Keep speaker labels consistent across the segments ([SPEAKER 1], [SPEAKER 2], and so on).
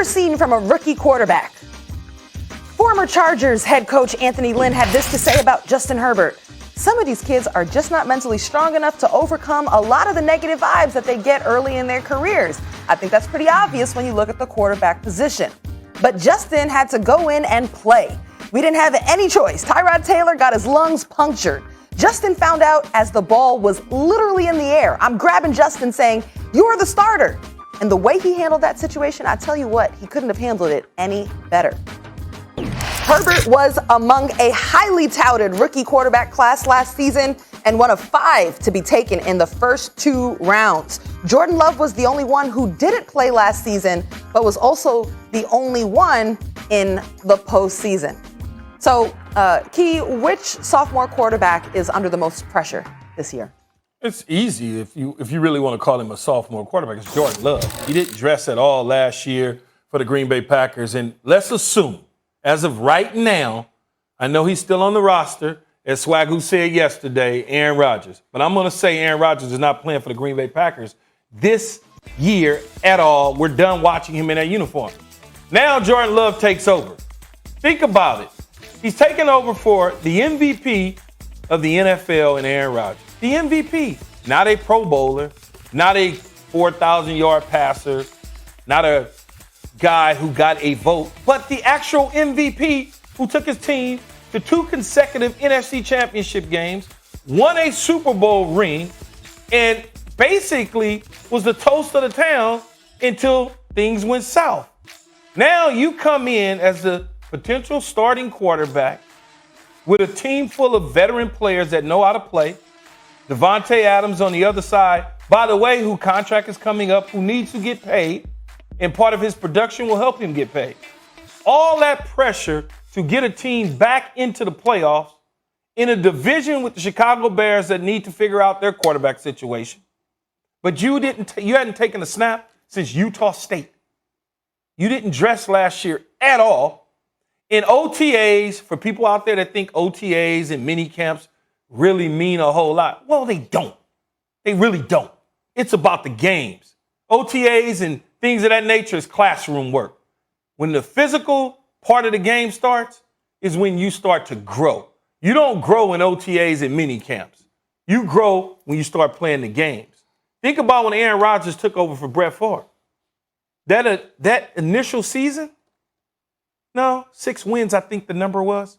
[SPEAKER 1] ever seen from a rookie quarterback. Former Chargers head coach Anthony Lynn had this to say about Justin Herbert. Some of these kids are just not mentally strong enough to overcome a lot of the negative vibes that they get early in their careers. I think that's pretty obvious when you look at the quarterback position. But Justin had to go in and play. We didn't have any choice. Tyrod Taylor got his lungs punctured. Justin found out as the ball was literally in the air. I'm grabbing Justin saying, "You're the starter." And the way he handled that situation, I tell you what, he couldn't have handled it any better. Herbert was among a highly touted rookie quarterback class last season and one of 5 to be taken in the first 2 rounds. Jordan Love was the only one who didn't play last season, but was also the only one in the postseason. So, Key, which sophomore quarterback is under the most pressure this year?
[SPEAKER 2] It's easy if you really want to call him a sophomore quarterback. It's Jordan Love. He didn't dress at all last year for the Green Bay Packers. And let's assume, as of right now, I know he's still on the roster, as Swagoo said yesterday, Aaron Rodgers. But I'm going to say Aaron Rodgers is not playing for the Green Bay Packers this year at all. We're done watching him in that uniform. Now Jordan Love takes over. Think about it. He's taken over for the MVP of the NFL in Aaron Rodgers. The MVP, not a Pro Bowler, not a 4,000-yard passer, not a guy who got a vote, but the actual MVP who took his team to 2 consecutive NFC championship games, won a Super Bowl ring, and basically was the toast of the town until things went south. Now you come in as the potential starting quarterback with a team full of veteran players that know how to play. Devontae Adams on the other side, by the way, whose contract is coming up, who needs to get paid, and part of his production will help him get paid. All that pressure to get a team back into the playoffs in a division with the Chicago Bears that need to figure out their quarterback situation. But you hadn't taken a snap since Utah State. You didn't dress last year at all. In OTAs, for people out there that think OTAs and mini camps really mean a whole lot, well, they don't. They really don't. It's about the games. OTAs and things of that nature is classroom work. When the physical part of the game starts is when you start to grow. You don't grow in OTAs and mini camps. You grow when you start playing the games. Think about when Aaron Rodgers took over for Brett Favre. That initial season, 6 wins, I think the number was.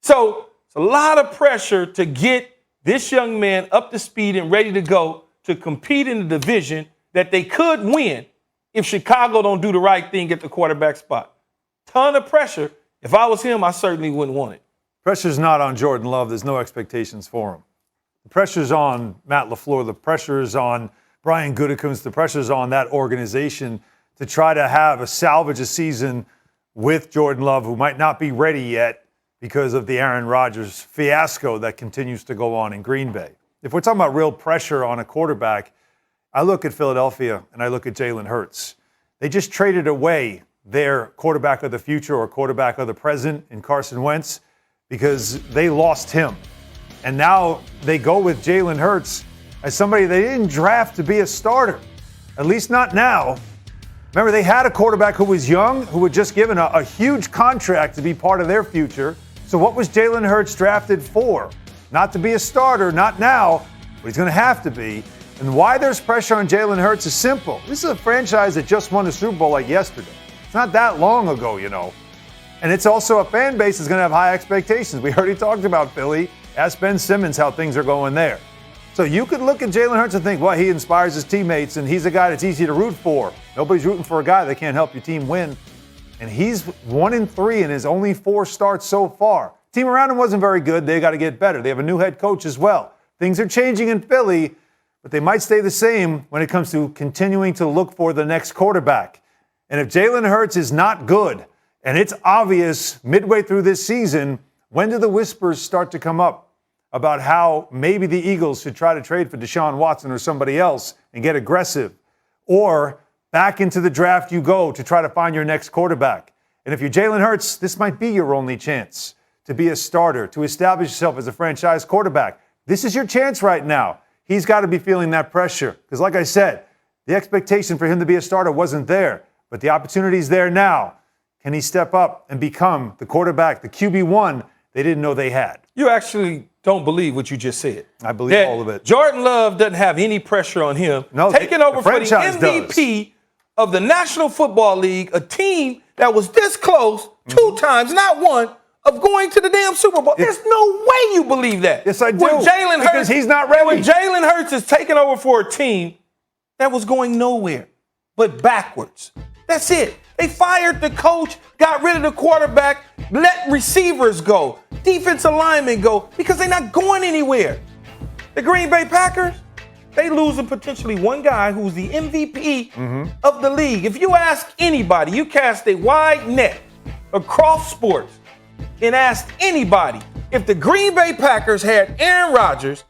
[SPEAKER 2] So it's a lot of pressure to get this young man up to speed and ready to go to compete in the division that they could win if Chicago don't do the right thing at the quarterback spot. Ton of pressure. If I was him, I certainly wouldn't want it.
[SPEAKER 3] Pressure's not on Jordan Love. There's no expectations for him. The pressure's on Matt LaFleur. The pressure's on Brian Gutekunst. The pressure's on that organization to try to salvage a season with Jordan Love, who might not be ready yet because of the Aaron Rodgers fiasco that continues to go on in Green Bay. If we're talking about real pressure on a quarterback, I look at Philadelphia and I look at Jalen Hurts. They just traded away their quarterback of the future or quarterback of the present in Carson Wentz because they lost him. And now they go with Jalen Hurts as somebody they didn't draft to be a starter, at least not now. Remember, they had a quarterback who was young, who was just given a huge contract to be part of their future. So what was Jalen Hurts drafted for? Not to be a starter, not now, but he's going to have to be. And why there's pressure on Jalen Hurts is simple. This is a franchise that just won the Super Bowl like yesterday. It's not that long ago, you know. And it's also a fan base that's going to have high expectations. We already talked about Philly. Ask Ben Simmons how things are going there. So you could look at Jalen Hurts and think, well, he inspires his teammates, and he's a guy that's easy to root for. Nobody's rooting for a guy that can't help your team win. And he's 1-3 in his only 4 starts so far. Team around him wasn't very good. They got to get better. They have a new head coach as well. Things are changing in Philly, but they might stay the same when it comes to continuing to look for the next quarterback. And if Jalen Hurts is not good, and it's obvious midway through this season, when do the whispers start to come up about how maybe the Eagles should try to trade for Deshaun Watson or somebody else and get aggressive? Or back into the draft you go to try to find your next quarterback. And if you're Jalen Hurts, this might be your only chance to be a starter, to establish yourself as a franchise quarterback. This is your chance right now. He's got to be feeling that pressure. Because like I said, the expectation for him to be a starter wasn't there. But the opportunity's there now. Can he step up and become the quarterback, the QB1 they didn't know they had?
[SPEAKER 2] You actually don't believe what you just said.
[SPEAKER 3] I believe all of it.
[SPEAKER 2] Jordan Love doesn't have any pressure on him.
[SPEAKER 3] No,
[SPEAKER 2] taking over
[SPEAKER 3] the
[SPEAKER 2] for the
[SPEAKER 3] franchise
[SPEAKER 2] MVP of the National Football League, a team that was this close 2 times, not one, of going to the damn Super Bowl. There's no way you believe that.
[SPEAKER 3] Yes, I do.
[SPEAKER 2] When Jalen Hurts,
[SPEAKER 3] because he's not ready.
[SPEAKER 2] When Jalen Hurts is taking over for a team that was going nowhere but backwards. That's it. They fired the coach, got rid of the quarterback, let receivers go, defensive linemen go, because they're not going anywhere. The Green Bay Packers, they losing potentially one guy who's the MVP of the league. If you ask anybody, you cast a wide net across sports and asked anybody if the Green Bay Packers had Aaron Rodgers,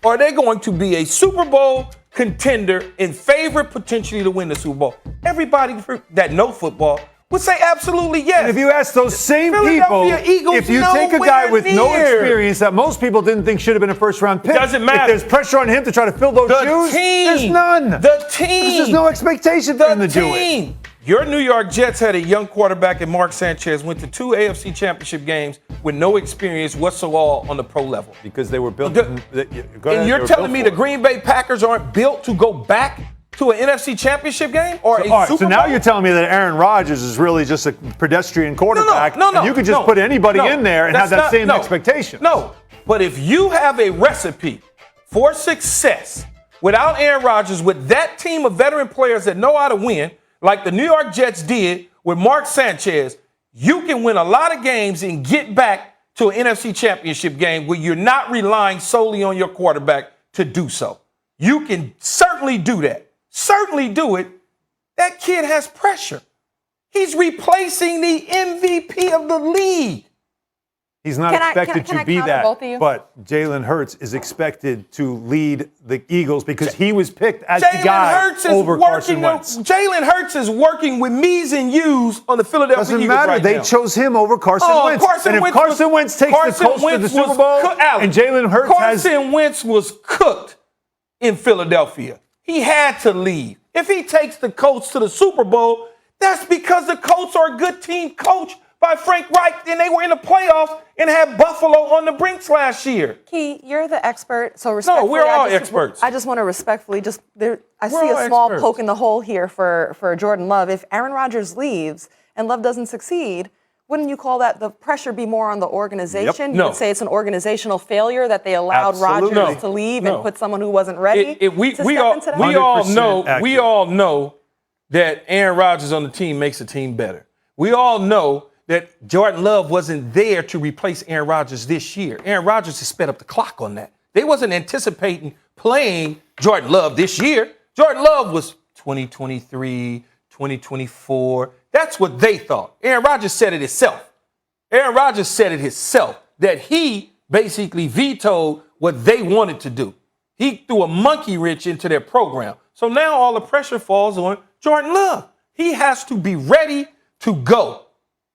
[SPEAKER 2] are they going to be a Super Bowl contender and favorite potentially to win the Super Bowl? Everybody that know football would say absolutely yes.
[SPEAKER 3] And if you ask those same people,
[SPEAKER 2] Philadelphia Eagles
[SPEAKER 3] if you take a guy with no experience that most people didn't think should have been a first-round pick,
[SPEAKER 2] doesn't matter.
[SPEAKER 3] If there's pressure on him to try to fill those shoes, there's none.
[SPEAKER 2] The team.
[SPEAKER 3] There's no expectation for him to do it.
[SPEAKER 2] Your New York Jets had a young quarterback in Mark Sanchez, went to 2 AFC championship games with no experience whatsoever on the pro level.
[SPEAKER 3] Because they were built.
[SPEAKER 2] And you're telling me the Green Bay Packers aren't built to go back to an NFC championship game or a Super Bowl?
[SPEAKER 3] So now you're telling me that Aaron Rodgers is really just a pedestrian quarterback.
[SPEAKER 2] No.
[SPEAKER 3] And you could just put anybody in there and have that same expectation.
[SPEAKER 2] No, but if you have a recipe for success without Aaron Rodgers, with that team of veteran players that know how to win, like the New York Jets did with Mark Sanchez, you can win a lot of games and get back to an NFC championship game where you're not relying solely on your quarterback to do so. You can certainly do that. Certainly do it. That kid has pressure. He's replacing the MVP of the league.
[SPEAKER 3] He's not expected to be that, but Jalen Hurts is expected to lead the Eagles because he was picked as the guy over Carson Wentz.
[SPEAKER 2] Jalen Hurts is working with me's and you's on the Philadelphia Eagles.
[SPEAKER 3] Doesn't matter.
[SPEAKER 2] Right
[SPEAKER 3] they
[SPEAKER 2] now.
[SPEAKER 3] chose him over Carson Wentz.
[SPEAKER 2] Carson
[SPEAKER 3] Wentz takes the Colts to the Super Bowl, and Jalen Hurts
[SPEAKER 2] Carson Wentz was cooked in Philadelphia. He had to leave. If he takes the Colts to the Super Bowl, that's because the Colts are a good team coached by Frank Reich, and they were in the playoffs and had Buffalo on the brinks last year.
[SPEAKER 1] Key, you're the expert, so respectfully.
[SPEAKER 2] No, we're all experts.
[SPEAKER 1] I just want to respectfully I see a small poke in the hole here for Jordan Love. If Aaron Rodgers leaves and Love doesn't succeed, wouldn't you call that the pressure be more on the organization?
[SPEAKER 2] Yep.
[SPEAKER 1] You would say it's an organizational failure that they allowed Rodgers to leave and put someone who wasn't ready
[SPEAKER 2] we all know that Aaron Rodgers on the team makes a team better. We all know that Jordan Love wasn't there to replace Aaron Rodgers this year. Aaron Rodgers has sped up the clock on that. They wasn't anticipating playing Jordan Love this year. Jordan Love was 2023, 2024. That's what they thought. Aaron Rodgers said it himself. That he basically vetoed what they wanted to do. He threw a monkey wrench into their program. So now all the pressure falls on Jordan Love. He has to be ready to go.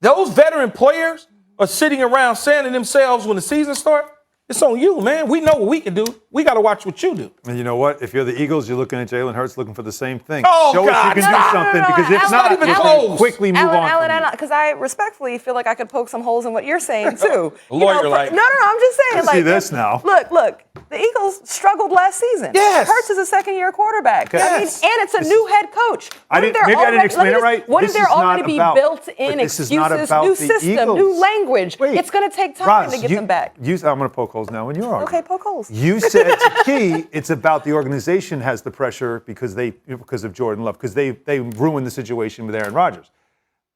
[SPEAKER 2] Those veteran players are sitting around saying to themselves when the season starts, it's on you, man. We know what we can do. We got to watch what you do.
[SPEAKER 3] And you know what? If you're the Eagles, you're looking at Jalen Hurts looking for the same thing.
[SPEAKER 2] Oh,
[SPEAKER 3] Show us you can do something, because if not,
[SPEAKER 2] even
[SPEAKER 3] close. Quickly move on.
[SPEAKER 1] Because I respectfully feel like I could poke some holes in what you're saying too.
[SPEAKER 2] A lawyer
[SPEAKER 1] No, I'm just saying.
[SPEAKER 3] See this now.
[SPEAKER 1] Look. The Eagles struggled last season.
[SPEAKER 2] Yes.
[SPEAKER 1] Hurts is a second-year quarterback.
[SPEAKER 2] Yes.
[SPEAKER 1] And it's a new head coach.
[SPEAKER 3] Maybe I didn't explain it right.
[SPEAKER 1] Wouldn't there already be built-in excuses, new system, new language? It's going to take time to get them back.
[SPEAKER 3] I'm going to poke holes now when you're arguing.
[SPEAKER 1] Okay, poke holes.
[SPEAKER 3] You said to Key, it's about the organization has the pressure because of Jordan Love, because they ruined the situation with Aaron Rodgers.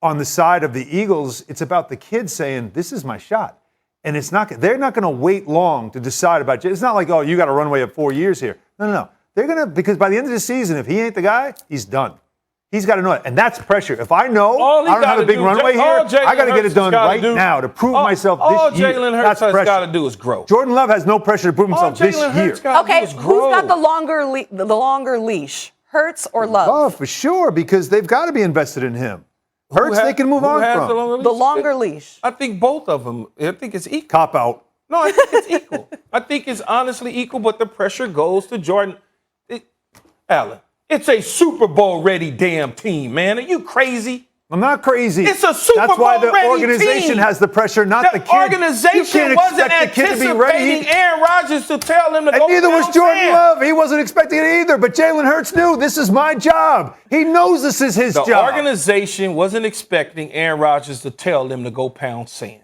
[SPEAKER 3] On the side of the Eagles, it's about the kids saying, this is my shot. And they're not going to wait long to decide about it. It's not like, oh, you got a runway of 4 years here. No. They're going to, because by the end of the season, if he ain't the guy, he's done. He's got to know it. And that's pressure. If I know I don't have a big runway here, I got to get it done right now to prove myself this year.
[SPEAKER 2] All Jalen Hurts has got to do is grow.
[SPEAKER 3] Jordan Love has no pressure to prove himself this year.
[SPEAKER 1] Okay, who's got the longer leash, Hurts or Love?
[SPEAKER 3] Love, for sure, because they've got to be invested in him. Hurts, they can move on from.
[SPEAKER 1] The longer leash.
[SPEAKER 2] I think both of them. I think it's equal.
[SPEAKER 3] Cop out.
[SPEAKER 2] No, I think it's equal. I think it's honestly equal, but the pressure goes to Jordan. Alan, It's a Super Bowl ready damn team, man. Are you crazy?
[SPEAKER 3] I'm not crazy.
[SPEAKER 2] It's a Super
[SPEAKER 3] That's why the
[SPEAKER 2] Bowl-ready
[SPEAKER 3] organization
[SPEAKER 2] team.
[SPEAKER 3] has the pressure, not the
[SPEAKER 2] The
[SPEAKER 3] kid.
[SPEAKER 2] organization wasn't anticipating Aaron Rodgers to tell him to go.
[SPEAKER 3] And neither was
[SPEAKER 2] pound
[SPEAKER 3] Jordan
[SPEAKER 2] sand.
[SPEAKER 3] Love. He wasn't expecting it either. But Jalen Hurts knew this is my job. He knows this is his job.
[SPEAKER 2] The organization wasn't expecting Aaron Rodgers to tell them to go pound sand.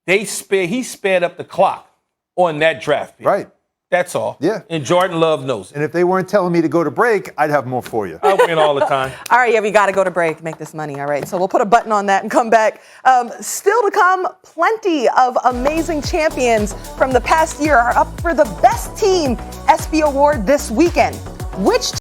[SPEAKER 2] He sped up the clock on that draft pick.
[SPEAKER 3] Right.
[SPEAKER 2] That's all.
[SPEAKER 3] Yeah.
[SPEAKER 2] And Jordan Love knows it.
[SPEAKER 3] And if they weren't telling me to go to break, I'd have more for you.
[SPEAKER 2] I win all the time.
[SPEAKER 1] All right, yeah, we got to go to break, make this money. All right, so we'll put a button on that and come back. Still to come, plenty of amazing champions from the past year are up for the Best Team ESPY Award this weekend. Which